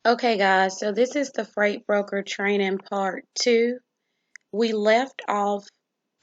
Okay, guys, so this is the freight broker training part 2. We left off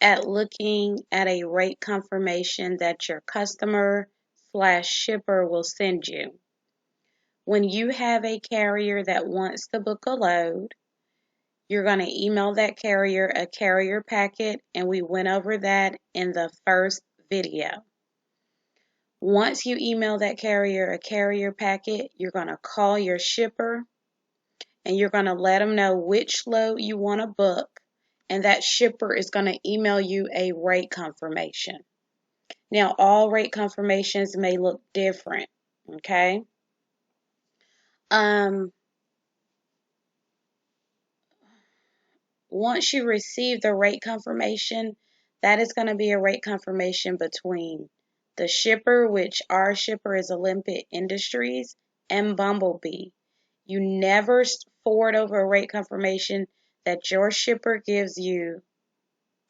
at looking at a rate confirmation that your customer slash shipper will send you. When you have a carrier that wants to book a load, you're going to email that carrier a carrier packet, and we went over that in the first video. Once you email that carrier a carrier packet, you're going to call your shipper and you're going to let them know which load you want to book, and that shipper is going to email you a rate confirmation. Now, all rate confirmations may look different, okay? Once you receive the rate confirmation, that is going to be a rate confirmation between the shipper, which our shipper is Olympic Industries, and Bumblebee. You never forward over a rate confirmation that your shipper gives you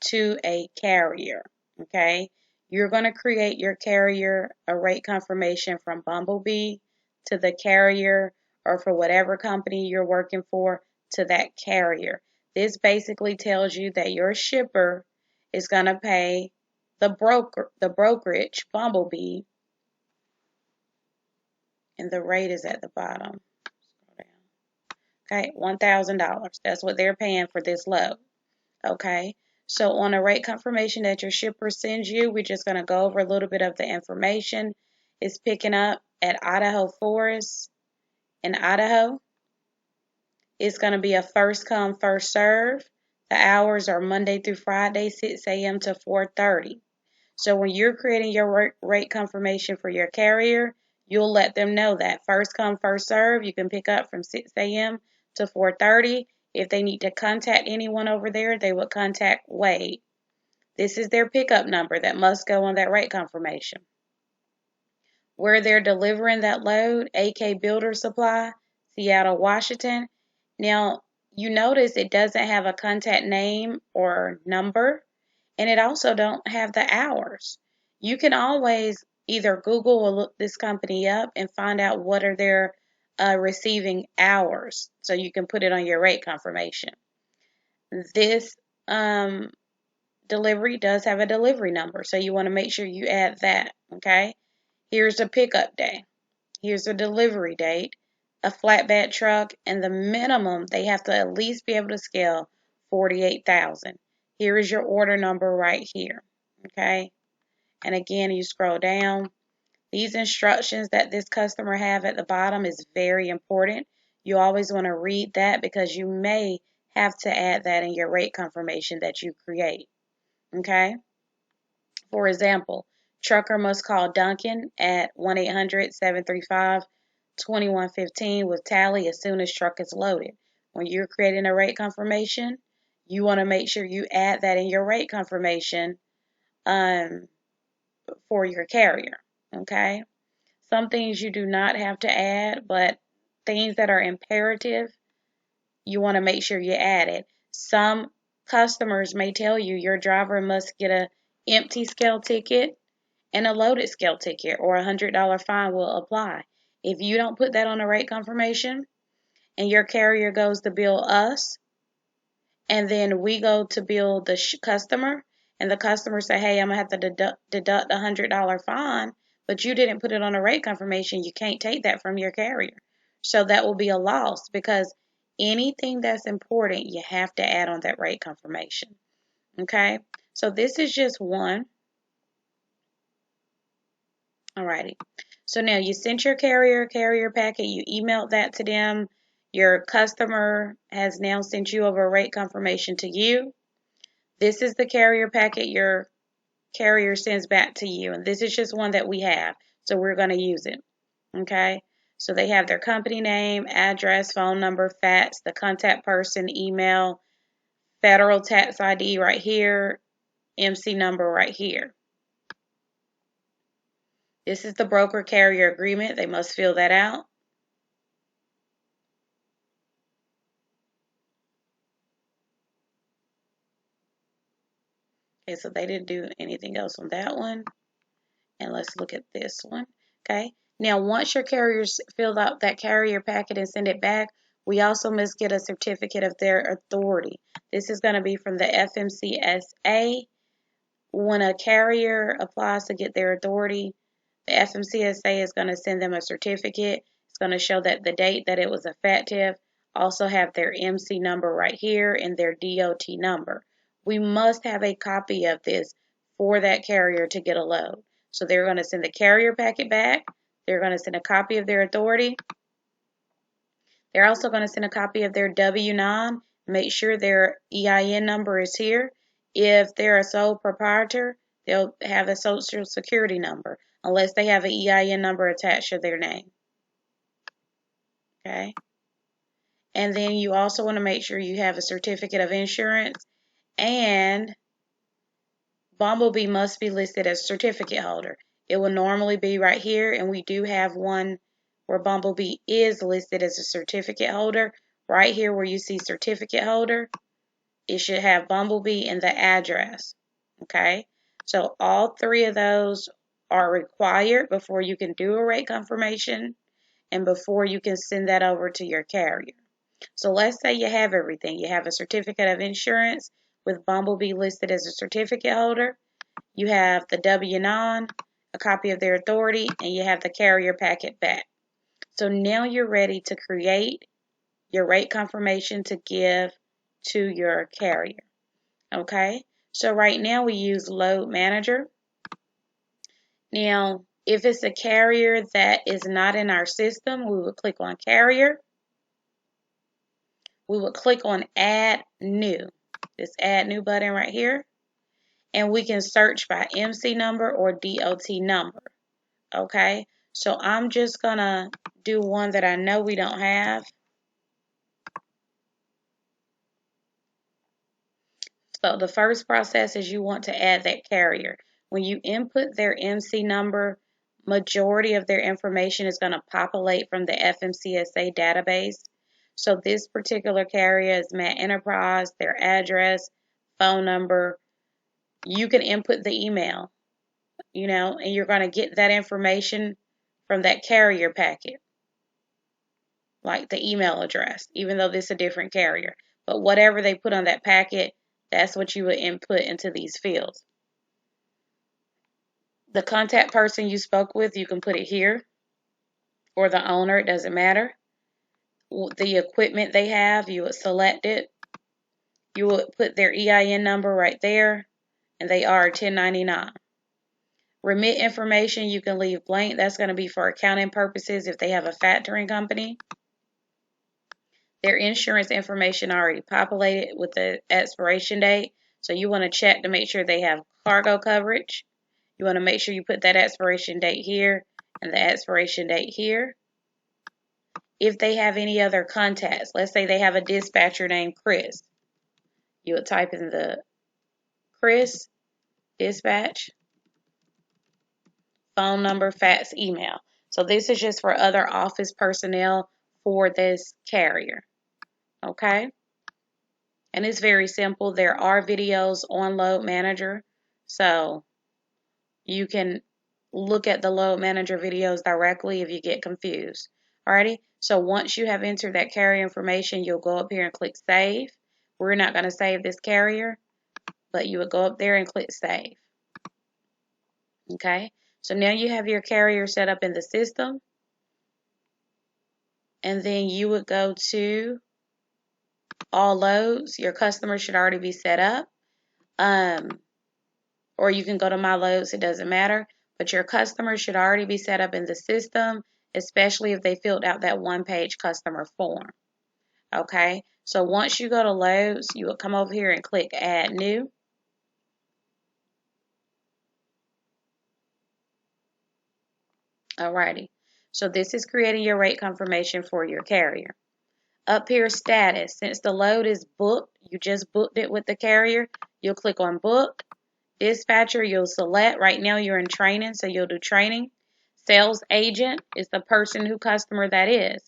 to a carrier, okay? You're going to create your carrier a rate confirmation from Bumblebee to the carrier, or for whatever company you're working for, to that carrier. This basically tells you that your shipper is going to pay the brokerage, Bumblebee, and the rate is at the bottom. Okay, $1,000. That's what they're paying for this load. Okay, so on a rate confirmation that your shipper sends you, we're just going to go over a little bit of the information. It's picking up at Idaho Forest in Idaho. It's going to be a first come, first serve. The hours are Monday through Friday, 6 a.m. to 4:30. So when you're creating your rate confirmation for your carrier, you'll let them know that first come, first serve. You can pick up from 6 a.m. to 4:30. If they need to contact anyone over there, they would contact Wade. This is their pickup number that must go on that rate confirmation. Where they're delivering that load, AK Builder Supply, Seattle, Washington. Now, you notice it doesn't have a contact name or number, and it also don't have the hours. You can always either Google or look this company up and find out what are their receiving hours, so you can put it on your rate confirmation. This delivery does have a delivery number, so you want to make sure you add that, okay? Here's a pickup day. Here's a delivery date, a flatbed truck, and the minimum they have to at least be able to scale 48,000. Here is your order number right here, okay? And again, you scroll down. These instructions that this customer have at the bottom is very important. You always want to read that because you may have to add that in your rate confirmation that you create, okay? For example, trucker must call Duncan at 1-800-735-2115 with tally as soon as truck is loaded. When you're creating a rate confirmation, you want to make sure you add that in your rate confirmation for your carrier, okay? Some things you do not have to add, but things that are imperative, you want to make sure you add it. Some customers may tell you your driver must get an empty scale ticket and a loaded scale ticket, or a $100 fine will apply. If you don't put that on a rate confirmation and your carrier goes to bill us, and then we go to bill the customer, and the customer say, hey, I'm going to have to deduct a $100 fine, but you didn't put it on a rate confirmation, you can't take that from your carrier. So that will be a loss, because anything that's important, you have to add on that rate confirmation. Okay, so this is just one. Alrighty. So now you sent your carrier packet, you emailed that to them. Your customer has now sent you over a rate confirmation to you. This is the carrier packet your carrier sends back to you, and this is just one that we have, so we're going to use it. Okay, so they have their company name, address, phone number, fax, the contact person, email, federal tax ID right here, MC number right here. This is the broker carrier agreement. They must fill that out. Okay, so they didn't do anything else on that one. And let's look at this one. Okay, Now, once your carriers fill out that carrier packet and send it back, we also must get a certificate of their authority. This is going to be from the FMCSA. When a carrier applies to get their authority, the FMCSA is going to send them a certificate. It's going to show that the date that it was effective, also have their MC number right here and their DOT number. We must have a copy of this for that carrier to get a load. So they're going to send the carrier packet back. They're going to send a copy of their authority. They're also going to send a copy of their W-9. Make sure their EIN number is here. If they're a sole proprietor, they'll have a social security number, unless they have an EIN number attached to their name. Okay. And then you also want to make sure you have a certificate of insurance, and Bumblebee must be listed as certificate holder. It will normally be right here, and we do have one where Bumblebee is listed as a certificate holder. Right here where you see certificate holder, it should have Bumblebee and the address. Okay, so all three of those are required before you can do a rate confirmation and before you can send that over to your carrier. So let's say you have everything. You have a certificate of insurance with Bumblebee listed as a certificate holder. You have the W-9, a copy of their authority, and you have the carrier packet back. So now you're ready to create your rate confirmation to give to your carrier. Okay, so right now we use Load Manager. Now, if it's a carrier that is not in our system, we would click on Carrier. We would click on Add New. This Add New button right here. And we can search by MC number or DOT number. Okay, so I'm just going to do one that I know we don't have. So the first process is you want to add that carrier. When you input their MC number, majority of their information is going to populate from the FMCSA database. So this particular carrier is Matt Enterprise, their address, phone number. You can input the email, and you're going to get that information from that carrier packet, like the email address, even though this is a different carrier. But whatever they put on that packet, that's what you would input into these fields. The contact person you spoke with, you can put it here, or the owner, it doesn't matter. The equipment they have, you would select it. You would put their EIN number right there, and they are 1099. Remit information you can leave blank. That's going to be for accounting purposes if they have a factoring company. Their insurance information already populated with the expiration date. So you want to check to make sure they have cargo coverage. You want to make sure you put that expiration date here and the expiration date here. If they have any other contacts, let's say they have a dispatcher named Chris. You would type in the Chris dispatch, phone number, fax, email. So this is just for other office personnel for this carrier. Okay? And it's very simple. There are videos on Load Manager, so you can look at the Load Manager videos directly if you get confused. Alrighty, so once you have entered that carrier information, you'll go up here and click Save. We're not going to save this carrier, but you would go up there and click Save. Okay, so now you have your carrier set up in the system, and then you would go to All Loads. Your customer should already be set up. Or you can go to My Loads, it doesn't matter. But your customers should already be set up in the system, especially if they filled out that one-page customer form. Okay, so once you go to Loads, you will come over here and click Add New. Alrighty, so this is creating your rate confirmation for your carrier. Up here, Status. Since the load is booked, you just booked it with the carrier, you'll click on Booked. Dispatcher, you'll select. Right now you're in training, so you'll do training. Sales agent is the person who customer that is.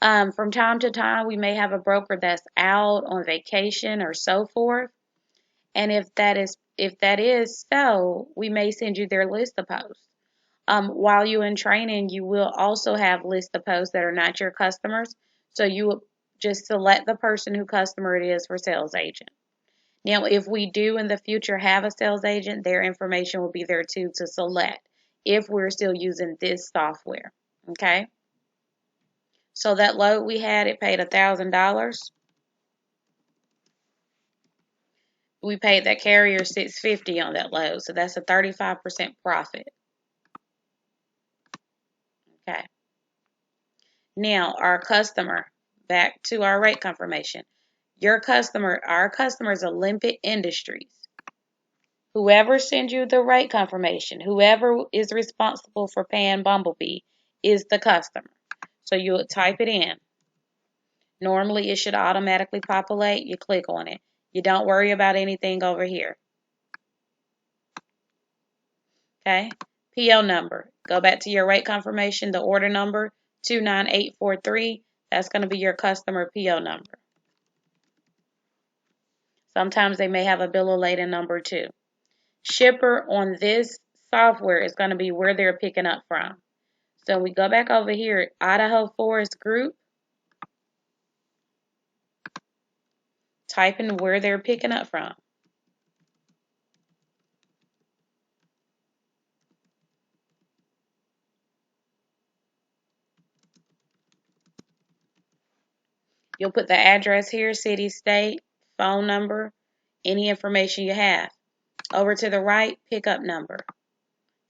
From time to time, we may have a broker that's out on vacation or so forth. And if that is so, we may send you their list of posts. While you're in training, you will also have lists of posts that are not your customers. So you will just select the person who customer it is for sales agent. Now, if we do in the future have a sales agent, their information will be there too to select if we're still using this software. Okay. So that load we had, it paid $1,000. We paid that carrier $650 on that load, so that's a 35% profit. Okay. Now, our customer, back to our rate confirmation. Our customer is Olympic Industries. Whoever sends you the rate confirmation, whoever is responsible for paying Bumblebee is the customer. So you'll type it in. Normally, it should automatically populate. You click on it. You don't worry about anything over here. Okay? PO number. Go back to your rate confirmation, the order number, 29843. That's going to be your customer PO number. Sometimes they may have a bill of lading number too. Shipper on this software is going to be where they're picking up from. So we go back over here, Idaho Forest Group. Type in where they're picking up from. You'll put the address here, city, state, phone number, any information you have. Over to the right, pickup number.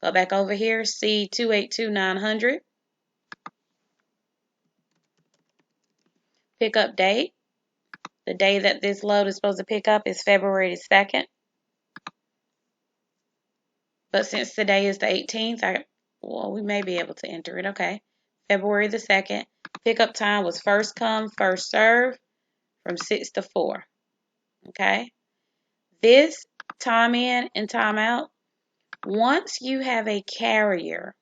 Go back over here, C282900. Pickup date. The day that this load is supposed to pick up is February 2nd. But since today is the 18th, we may be able to enter it. Okay. February the 2nd. Pickup time was first come, first serve from 6 to 4. Okay. This time in and time out, once you have a carrier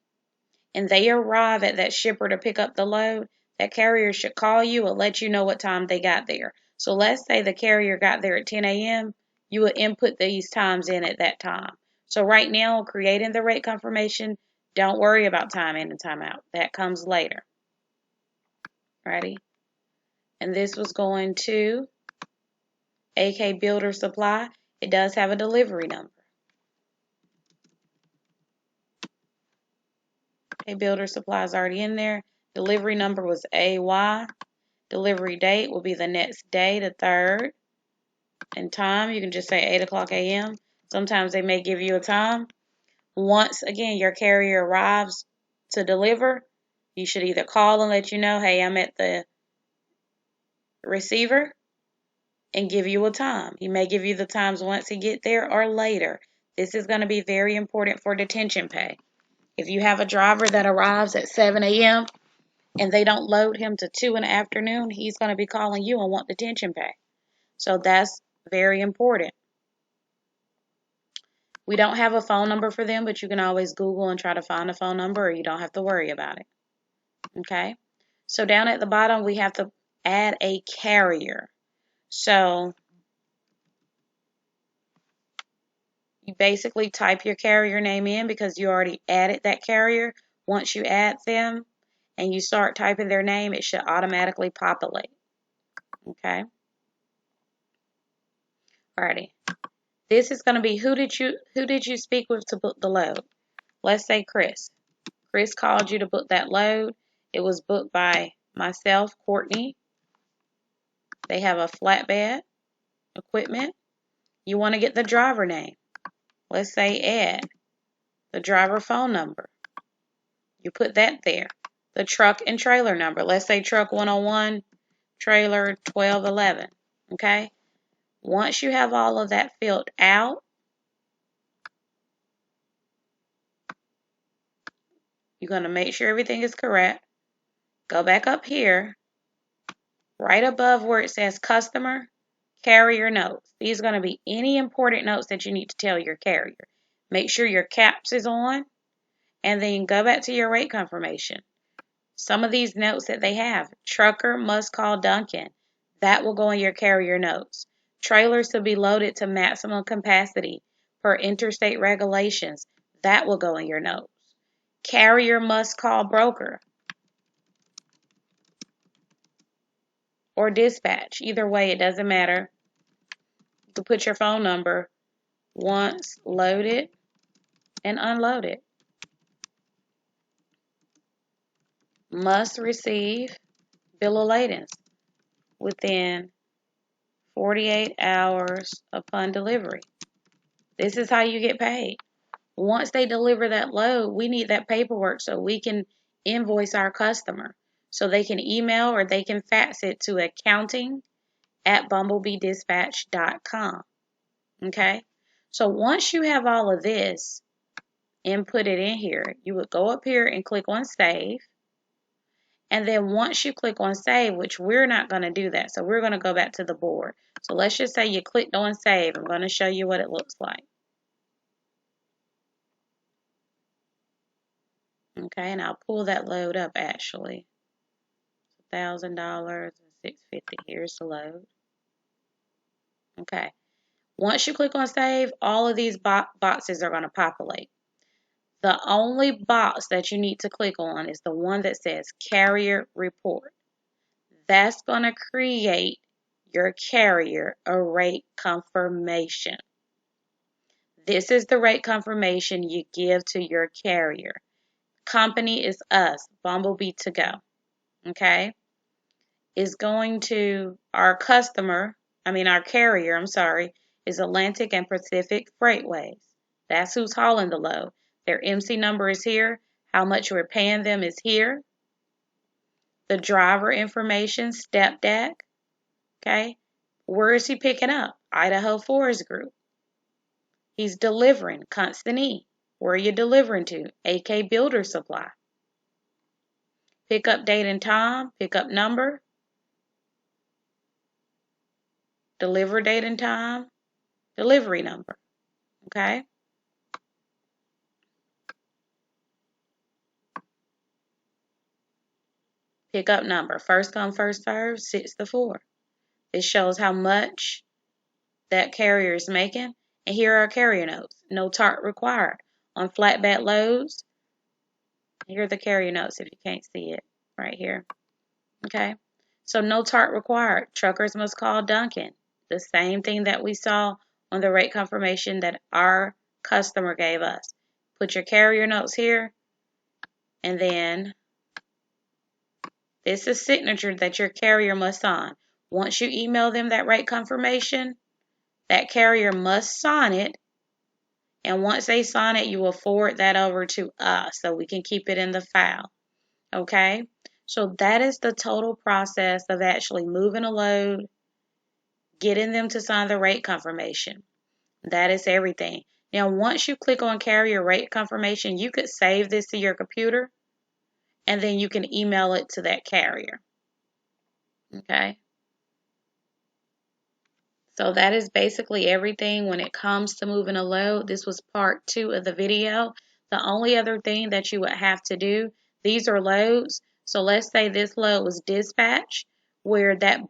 and they arrive at that shipper to pick up the load, that carrier should call you and let you know what time they got there. So let's say the carrier got there at 10 a.m. You will input these times in at that time. So right now, creating the rate confirmation, don't worry about time in and time out. That comes later. Ready? And this was going to AK Builder Supply. It does have a delivery number. AK Builder Supply is already in there. Delivery number was AY. Delivery date will be the next day, the 3rd. And time, you can just say 8 o'clock a.m. Sometimes they may give you a time. Once, again, your carrier arrives to deliver, you should either call and let you know, hey, I'm at the receiver, and give you a time. He may give you the times once he get there or later. This is going to be very important for detention pay. If you have a driver that arrives at 7 a.m. and they don't load him to 2 in the afternoon, he's going to be calling you and want detention pay. So that's very important. We don't have a phone number for them, but you can always Google and try to find a phone number, or you don't have to worry about it. Okay? So down at the bottom, we have to add a carrier. So you basically type your carrier name in because you already added that carrier. Once you add them and you start typing their name, it should automatically populate. Okay? Alrighty. This is going to be who did you speak with to book the load? Let's say Chris. Chris called you to book that load. It was booked by myself, Courtney. They have a flatbed equipment. You want to get the driver name. Let's say Ed. The driver phone number. You put that there. The truck and trailer number. Let's say truck 101, trailer 1211. Okay? Once you have all of that filled out, you're going to make sure everything is correct. Go back up here, right above where it says customer, carrier notes. These are going to be any important notes that you need to tell your carrier. Make sure your caps is on, and then go back to your rate confirmation. Some of these notes that they have, trucker must call Duncan. That will go in your carrier notes. Trailers to be loaded to maximum capacity per interstate regulations. That will go in your notes. Carrier must call broker or dispatch. Either way, it doesn't matter. You can put your phone number once loaded and unloaded. Must receive bill of lading within 48 hours upon delivery. This is how you get paid. Once they deliver that load, we need that paperwork so we can invoice our customer. So they can email or they can fax it to accounting@bumblebeedispatch.com. Okay? So once you have all of this and put it in here, you would go up here and click on save. And then once you click on save, which we're not going to do that, so we're going to go back to the board. So let's just say you clicked on save. I'm going to show you what it looks like. Okay, and I'll pull that load up actually. $1,000 and $650. Here's the load. Okay. Once you click on save, all of these boxes are going to populate. The only box that you need to click on is the one that says carrier report. That's going to create your carrier a rate confirmation. This is the rate confirmation you give to your carrier. Company is us, Bumblebee to go. Okay? Is going to our carrier, is Atlantic and Pacific Freightways. That's who's hauling the load. Their MC number is here. How much we're paying them is here. The driver information, step deck. Okay. Where is he picking up? Idaho Forest Group. He's delivering, Constant E. Where are you delivering to? AK Builder Supply. Pickup date and time, pickup number, deliver date and time, delivery number. Okay. Pickup number, first come, first served, 6 to 4. It shows how much that carrier is making. And here are carrier notes. No TART required. On flatbed loads, here are the carrier notes if you can't see it right here. Okay. So no TART required. Truckers must call Duncan. The same thing that we saw on the rate confirmation that our customer gave us. Put your carrier notes here. And then this is signature that your carrier must sign. Once you email them that rate confirmation, that carrier must sign it. And once they sign it, you will forward that over to us so we can keep it in the file. Okay? So that is the total process of actually moving a load, getting them to sign the rate confirmation. That is everything. Now, once you click on carrier rate confirmation, you could save this to your computer, and then you can email it to that carrier. Okay? So that is basically everything when it comes to moving a load. This was part 2 of the video. The only other thing that you would have to do, these are loads. So let's say this load was dispatched where that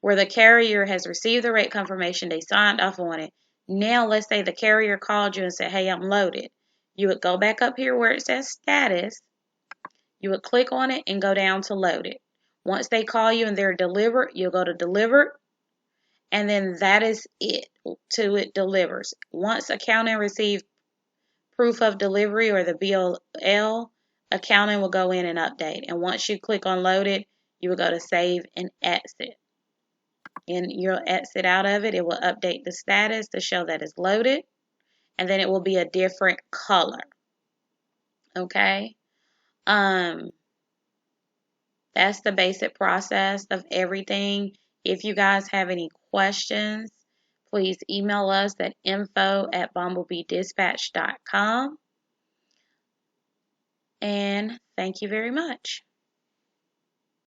where the carrier has received the rate confirmation, they signed off on it. Now let's say the carrier called you and said, hey, I'm loaded. You would go back up here where it says status. You would click on it and go down to loaded. Once they call you and they're delivered, you'll go to delivered, and then that is it till it delivers. Once accounting receives proof of delivery or the BOL, accounting will go in and update. And once you click on loaded, you will go to save and exit. And you'll exit out of it. It will update the status to show that it's loaded, and then it will be a different color. Okay? That's the basic process of everything. If you guys have any questions, please email us at info@bumblebeedispatch.com. And thank you very much.